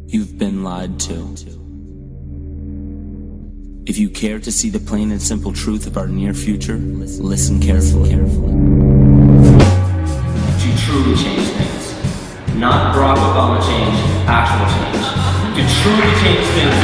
You've been lied to. If you care to see the plain and simple truth of our near future, listen carefully. To truly change things. Not Barack Obama change, actual change. To truly change things.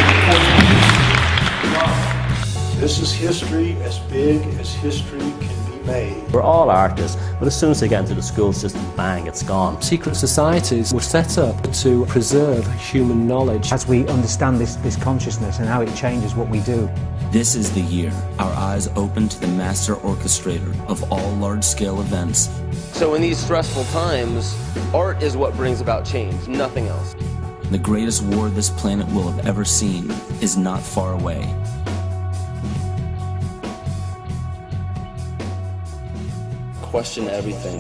This is history as big as history can be made. We're all artists, but as soon as they get into the school system, bang, it's gone. Secret societies were set up to preserve human knowledge. As we understand this consciousness and how it changes what we do. This is the year our eyes open to the master orchestrator of all large-scale events. So in these stressful times, art is what brings about change, nothing else. The greatest war this planet will have ever seen is not far away. Question everything.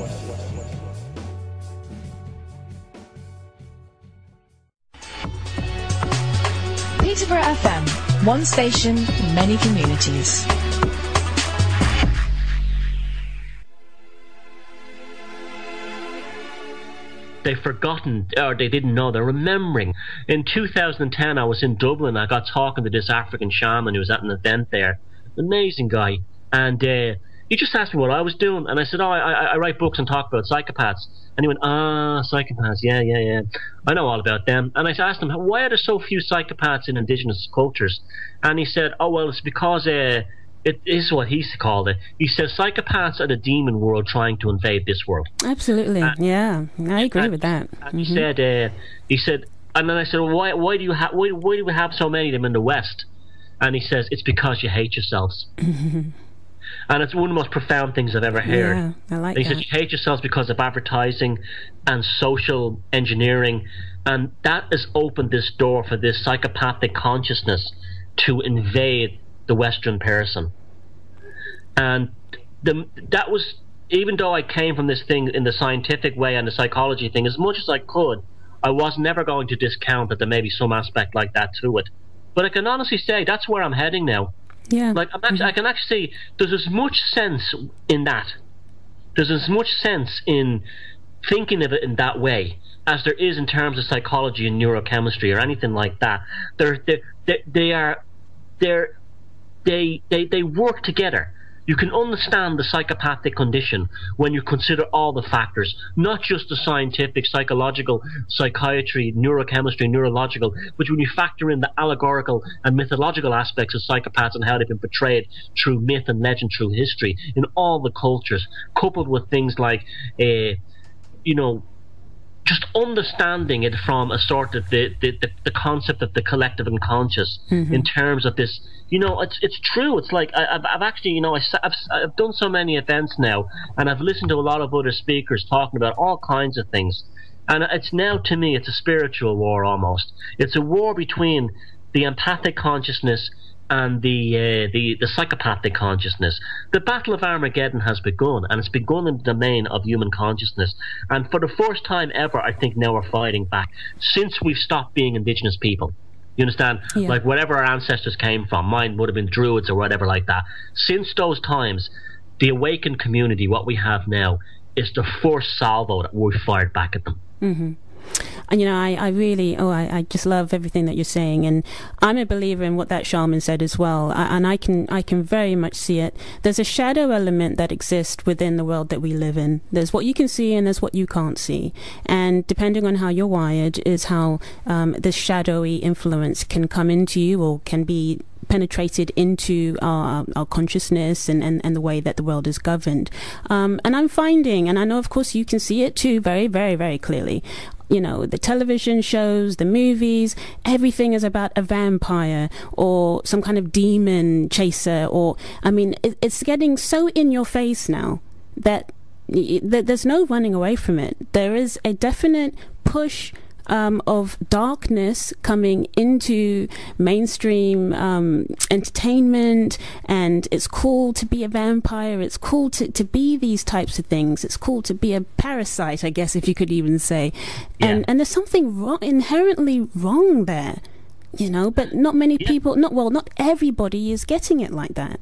Peterborough FM, one station, many communities. They've forgotten, or they didn't know, they're remembering. In 2010, I was in Dublin. I got talking to this African shaman who was at an event there. Amazing guy. And he just asked me what I was doing. And I said, I write books and talk about psychopaths. And he went, psychopaths, yeah. I know all about them. And I asked him, why are there so few psychopaths in indigenous cultures? And he said, well, it's because it is what he called it. He says psychopaths are the demon world trying to invade this world. Absolutely, yeah, I agree with that. And he said, and then I said, well, why do we have so many of them in the West? And he says, it's because you hate yourselves. And it's one of the most profound things I've ever heard. Yeah, I like that. He that. says you hate yourselves because of advertising and social engineering, and that has opened this door for this psychopathic consciousness to invade the Western person. And that was, even though I came from this thing in the scientific way and the psychology thing, as much as I could, I was never going to discount that there may be some aspect like that to it. But I can honestly say that's where I'm heading now. Yeah. Like I can actually see there's as much sense in that. There's as much sense in thinking of it in that way as there is in terms of psychology and neurochemistry or anything like that. They work together. You can understand the psychopathic condition when you consider all the factors, not just the scientific, psychological, psychiatry, neurochemistry, neurological, but when you factor in the allegorical and mythological aspects of psychopaths and how they've been portrayed through myth and legend, through history, in all the cultures, coupled with things like, just understanding it from a sort of the concept of the collective unconscious in terms of this. It's true. It's like I've actually, I've done so many events now, and I've listened to a lot of other speakers talking about all kinds of things, and it's now, to me, it's a spiritual war almost. It's a war between the empathic consciousness and the psychopathic consciousness. The Battle of Armageddon has begun, and it's begun in the domain of human consciousness. And for the first time ever, I think now we're fighting back, since we've stopped being indigenous people. You understand? Yeah. Like, wherever our ancestors came from, mine would have been Druids or whatever like that. Since those times, the awakened community, what we have now, is the first salvo that we fired back at them. Mm-hmm. And I just love everything that you're saying, and I'm a believer in what that shaman said as well. And I can very much see it. There's a shadow element that exists within the world that we live in. There's what you can see and there's what you can't see, and depending on how you're wired is how this shadowy influence can come into you or can be penetrated into our consciousness and the way that the world is governed. And I'm finding, and I know of course you can see it too very, very, very clearly, the television shows, the movies, everything is about a vampire or some kind of demon chaser, or it's getting so in your face now that there's no running away from it. There is a definite push of darkness coming into mainstream entertainment, and it's cool to be a vampire, it's cool to be these types of things, it's cool to be a parasite, I guess, if you could even say. And there's something inherently wrong there, but not many people, not everybody is getting it like that.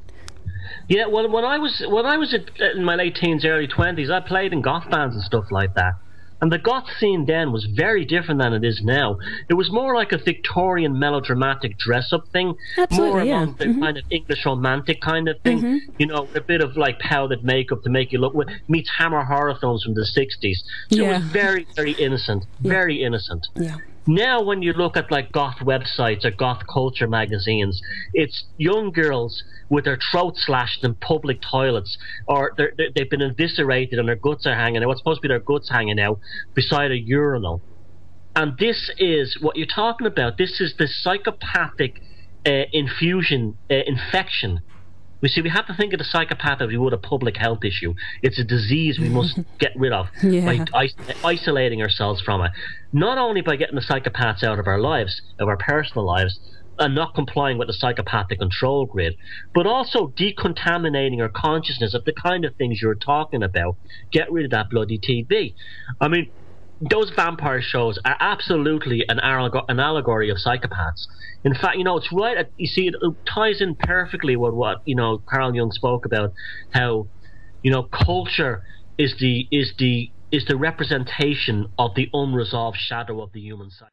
Yeah, well, when I was in my late teens, early 20s, I played in goth bands and stuff like that. And the goth scene then was very different than it is now. It was more like a Victorian melodramatic dress-up thing, Absolutely, more yeah. along the kind of English romantic kind of thing. You know, a bit of like powdered makeup to make you look. Meets Hammer horror films from the 60s. So it was very, very innocent, very innocent. Yeah. Now, when you look at like goth websites or goth culture magazines, it's young girls with their throats slashed in public toilets, or they've been eviscerated and their guts are hanging out. What's supposed to be their guts hanging out beside a urinal. And this is what you're talking about. This is the psychopathic infection. We have to think of the psychopath as we would a public health issue. It's a disease we must get rid of by isolating ourselves from it. Not only by getting the psychopaths out of our lives, of our personal lives, and not complying with the psychopathic control grid, but also decontaminating our consciousness of the kind of things you're talking about. Get rid of that bloody TV. I mean, those vampire shows are absolutely an allegory of psychopaths. In fact, you know, it's right. You see, it ties in perfectly with what, you know, Carl Jung spoke about, how, you know, culture is the representation of the unresolved shadow of the human psyche.